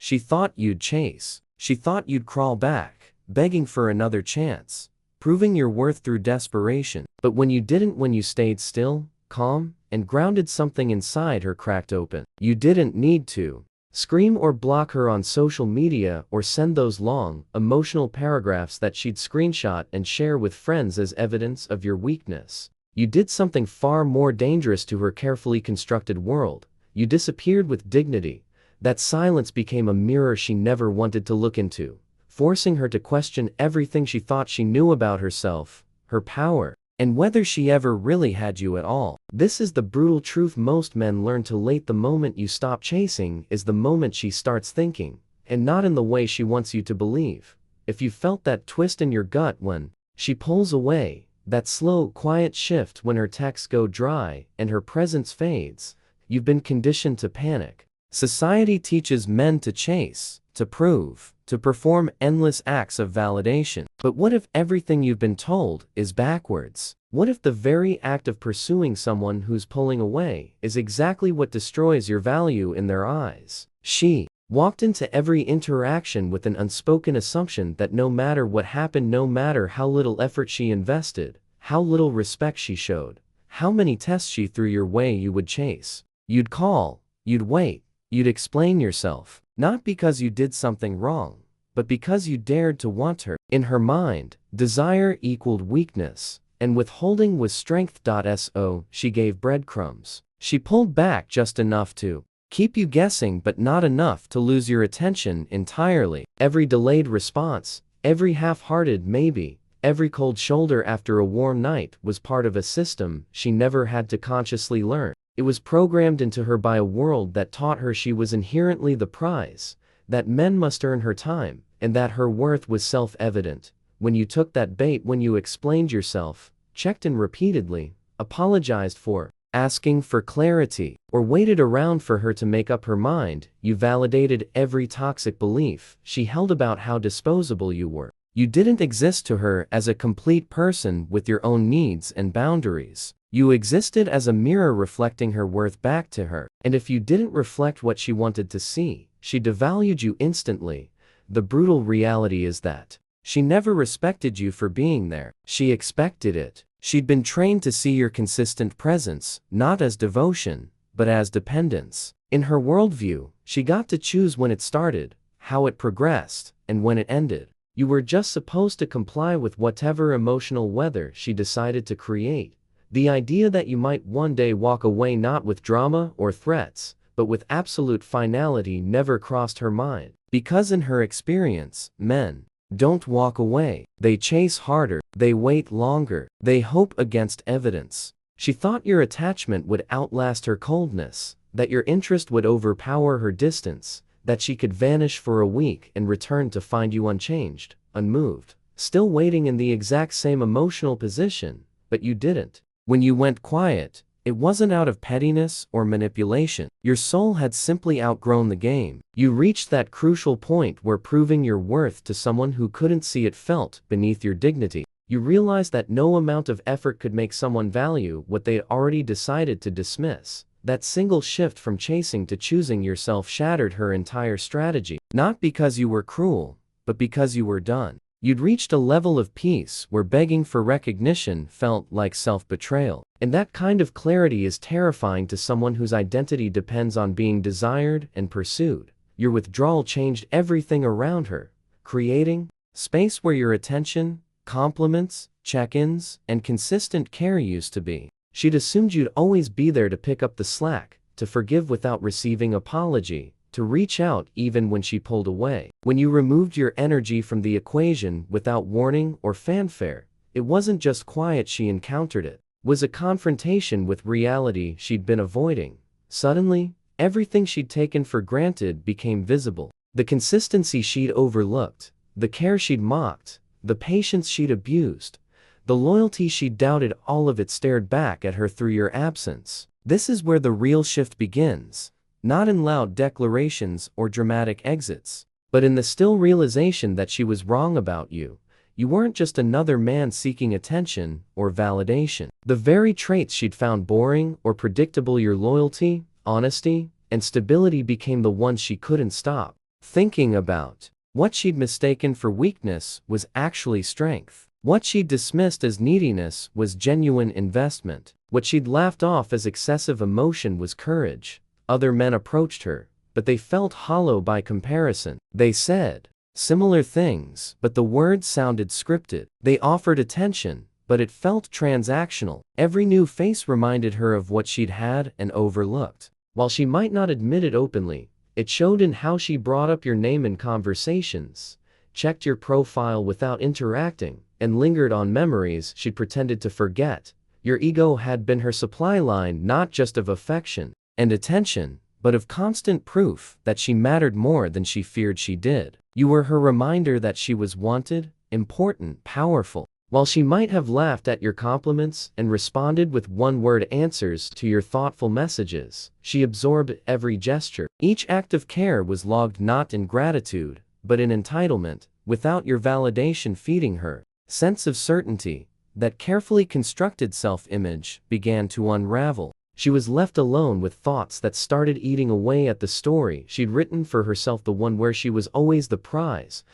She thought you'd chase. She thought you'd crawl back, begging for another chance, proving your worth through desperation. But when you didn't, when you stayed still, calm, and grounded, something inside her cracked open. You didn't need to scream or block her on social media or send those long, emotional paragraphs that she'd screenshot and share with friends as evidence of your weakness. You did something far more dangerous to her carefully constructed world. You disappeared with dignity. That silence became a mirror she never wanted to look into, forcing her to question everything she thought she knew about herself, her power, and whether she ever really had you at all. This is the brutal truth most men learn too late. The moment you stop chasing is the moment she starts thinking, and not in the way she wants you to believe. If you felt that twist in your gut when she pulls away, that slow, quiet shift when her texts go dry and her presence fades, you've been conditioned to panic. Society teaches men to chase, to prove, to perform endless acts of validation. But what if everything you've been told is backwards? What if the very act of pursuing someone who's pulling away is exactly what destroys your value in their eyes? She walked into every interaction with an unspoken assumption that no matter what happened, no matter how little effort she invested, how little respect she showed, how many tests she threw your way, you would chase. You'd call, you'd wait, you'd explain yourself. Not because you did something wrong, but because you dared to want her. In her mind, desire equaled weakness, and withholding was strength. So she gave breadcrumbs. She pulled back just enough to keep you guessing, but not enough to lose your attention entirely. Every delayed response, every half-hearted maybe, every cold shoulder after a warm night was part of a system she never had to consciously learn. It was programmed into her by a world that taught her she was inherently the prize, that men must earn her time, and that her worth was self-evident. When you took that bait, when you explained yourself, checked in repeatedly, apologized for asking for clarity, or waited around for her to make up her mind, you validated every toxic belief she held about how disposable you were. You didn't exist to her as a complete person with your own needs and boundaries. You existed as a mirror reflecting her worth back to her. And if you didn't reflect what she wanted to see, she devalued you instantly. The brutal reality is that she never respected you for being there. She expected it. She'd been trained to see your consistent presence, not as devotion, but as dependence. In her worldview, she got to choose when it started, how it progressed, and when it ended. You were just supposed to comply with whatever emotional weather she decided to create. The idea that you might one day walk away not with drama or threats, but with absolute finality never crossed her mind. Because in her experience, men don't walk away. They chase harder, they wait longer, they hope against evidence. She thought your attachment would outlast her coldness, that your interest would overpower her distance, that she could vanish for a week and return to find you unchanged, unmoved, still waiting in the exact same emotional position, but you didn't. When you went quiet, it wasn't out of pettiness or manipulation. Your soul had simply outgrown the game. You reached that crucial point where proving your worth to someone who couldn't see it felt beneath your dignity. You realized that no amount of effort could make someone value what they'd already decided to dismiss. That single shift from chasing to choosing yourself shattered her entire strategy. Not because you were cruel, but because you were done. You'd reached a level of peace where begging for recognition felt like self-betrayal. And that kind of clarity is terrifying to someone whose identity depends on being desired and pursued. Your withdrawal changed everything around her, creating space where your attention, compliments, check-ins, and consistent care used to be. She'd assumed you'd always be there to pick up the slack, to forgive without receiving apology, to reach out even when she pulled away. When you removed your energy from the equation without warning or fanfare, it wasn't just quiet she encountered, it was a confrontation with reality she'd been avoiding. Suddenly, everything she'd taken for granted became visible. The consistency she'd overlooked, the care she'd mocked, the patience she'd abused, the loyalty she'd doubted, all of it stared back at her through your absence. This is where the real shift begins. Not in loud declarations or dramatic exits, but in the still realization that she was wrong about you. You weren't just another man seeking attention or validation. The very traits she'd found boring or predictable, your loyalty, honesty, and stability, became the ones she couldn't stop. thinking about. What she'd mistaken for weakness was actually strength. What she'd dismissed as neediness was genuine investment. What she'd laughed off as excessive emotion was courage. Other men approached her, but they felt hollow by comparison. They said similar things, but the words sounded scripted. They offered attention, but it felt transactional. Every new face reminded her of what she'd had and overlooked. While she might not admit it openly, it showed in how she brought up your name in conversations, checked your profile without interacting, and lingered on memories she'd pretended to forget. Your ego had been her supply line, not just of affection and attention, but of constant proof that she mattered more than she feared she did. You were her reminder that she was wanted, important, powerful. While she might have laughed at your compliments and responded with one-word answers to your thoughtful messages, she absorbed every gesture. Each act of care was logged not in gratitude, but in entitlement, without your validation feeding her sense of certainty. That carefully constructed self-image began to unravel. She was left alone with thoughts that started eating away at the story she'd written for herself, the one where she was always the prize,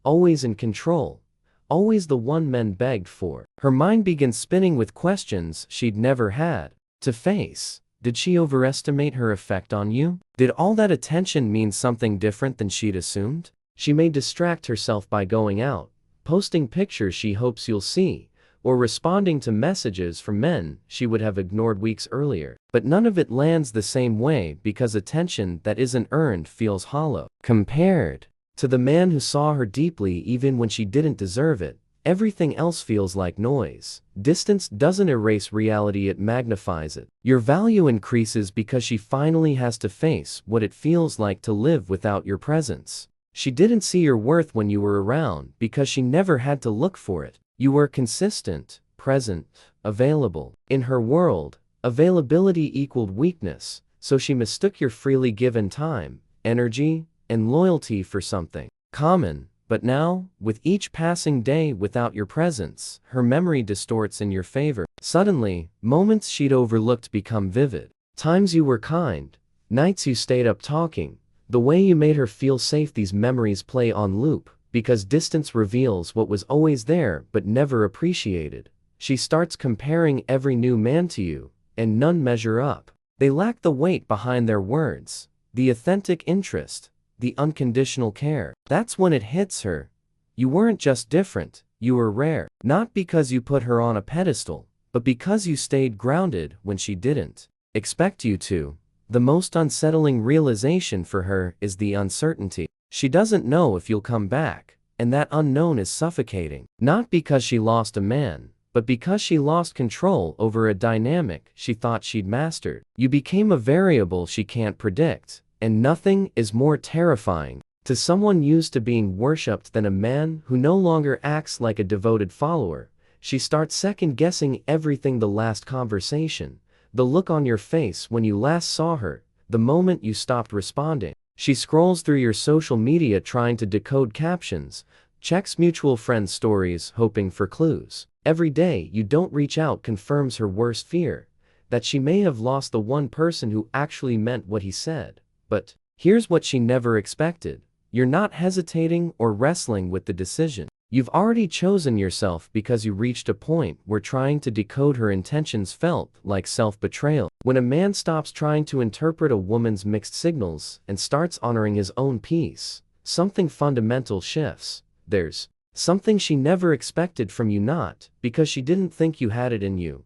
always in control, always the one men begged for. Her mind began spinning with questions she'd never had to face. Did she overestimate her effect on you? Did all that attention mean something different than she'd assumed? She may distract herself by going out, posting pictures she hopes you'll see, or responding to messages from men she would have ignored weeks earlier. But none of it lands the same way, because attention that isn't earned feels hollow. Compared to the man who saw her deeply even when she didn't deserve it, everything else feels like noise. Distance doesn't erase reality, it magnifies it. Your value increases because she finally has to face what it feels like to live without your presence. She didn't see your worth when you were around because she never had to look for it. You were consistent, present, available. In her world, availability equaled weakness, so she mistook your freely given time, energy, and loyalty for something common. But now, with each passing day without your presence, her memory distorts in your favor. Suddenly, moments she'd overlooked become vivid. Times you were kind, nights you stayed up talking, the way you made her feel safe. These memories play on loop, because distance reveals what was always there but never appreciated. She starts comparing every new man to you, and none measure up. They lack the weight behind their words, the authentic interest, the unconditional care. That's when it hits her. You weren't just different, you were rare. Not because you put her on a pedestal, but because you stayed grounded when she didn't expect you to. The most unsettling realization for her is the uncertainty. She doesn't know if you'll come back, and that unknown is suffocating. Not because she lost a man, but because she lost control over a dynamic she thought she'd mastered. You became a variable she can't predict, and nothing is more terrifying to someone used to being worshipped than a man who no longer acts like a devoted follower. She starts second-guessing everything: the last conversation, the look on your face when you last saw her, the moment you stopped responding. She scrolls through your social media trying to decode captions, checks mutual friends' stories hoping for clues. Every day you don't reach out confirms her worst fear, that she may have lost the one person who actually meant what he said. But here's what she never expected. You're not hesitating or wrestling with the decision. You've already chosen yourself, because you reached a point where trying to decode her intentions felt like self-betrayal. When a man stops trying to interpret a woman's mixed signals and starts honoring his own peace, something fundamental shifts. There's something she never expected from you, not because she didn't think you had it in you,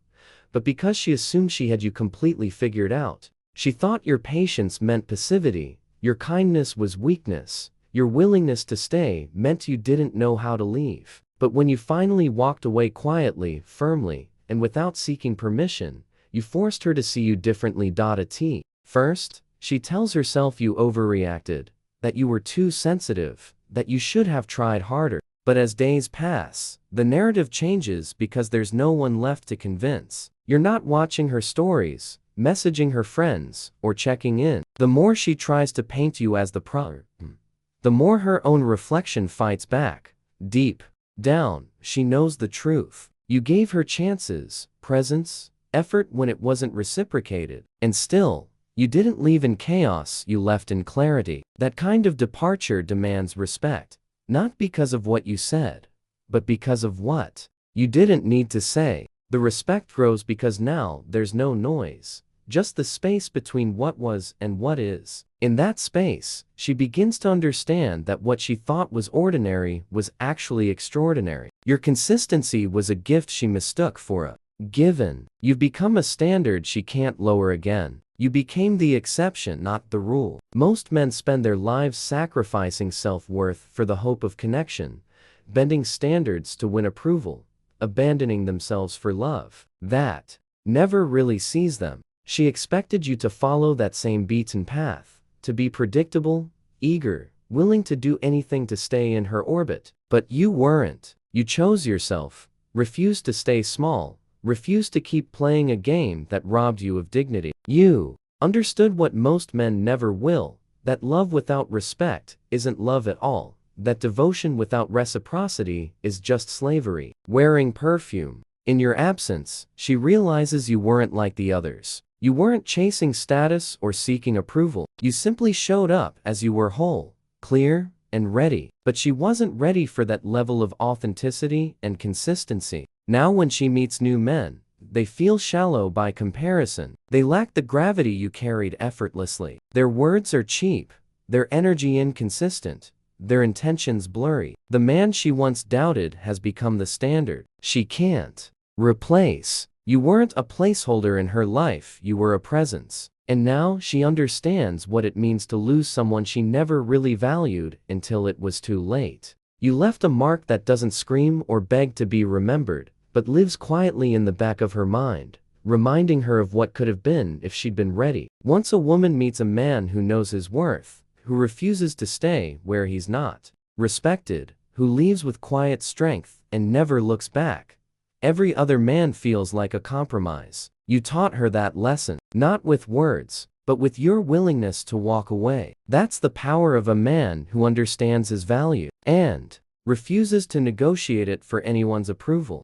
but because she assumed she had you completely figured out. She thought your patience meant passivity, your kindness was weakness, your willingness to stay meant you didn't know how to leave. But when you finally walked away quietly, firmly, and without seeking permission, you forced her to see you differently. First, she tells herself you overreacted, that you were too sensitive, that you should have tried harder. But as days pass, the narrative changes because there's no one left to convince. You're not watching her stories, messaging her friends, or checking in. The more she tries to paint you as the problem, the more her own reflection fights back. Deep down, she knows the truth. You gave her chances, presence, effort when it wasn't reciprocated. And still, You didn't leave in chaos, you left in clarity. That kind of departure demands respect, not because of what you said, but because of what you didn't need to say. The respect grows because now there's no noise, just the space between what was and what is. In that space, she begins to understand that what she thought was ordinary was actually extraordinary. Your consistency was a gift she mistook for a given. You've become a standard she can't lower again. You became the exception, not the rule. Most men spend their lives sacrificing self-worth for the hope of connection, bending standards to win approval, abandoning themselves for love that never really sees them. She expected you to follow that same beaten path, to be predictable, eager, willing to do anything to stay in her orbit. But you weren't. You chose yourself, refused to stay small, refused to keep playing a game that robbed you of dignity. You understood what most men never will, that love without respect isn't love at all, that devotion without reciprocity is just slavery. Wearing perfume. In your absence, she realizes you weren't like the others. You weren't chasing status or seeking approval. You simply showed up as you were, whole, clear, and ready. But she wasn't ready for that level of authenticity and consistency. Now when she meets new men, they feel shallow by comparison. They lack the gravity you carried effortlessly. Their words are cheap, their energy inconsistent, their intentions blurry. The man she once doubted has become the standard she can't replace. You weren't a placeholder in her life, you were a presence. And now she understands what it means to lose someone she never really valued until it was too late. You left a mark that doesn't scream or beg to be remembered, but lives quietly in the back of her mind, reminding her of what could have been if she'd been ready. Once a woman meets a man who knows his worth, who refuses to stay where he's not respected, who leaves with quiet strength and never looks back, every other man feels like a compromise. You taught her that lesson, not with words, but with your willingness to walk away. That's the power of a man who understands his value and refuses to negotiate it for anyone's approval.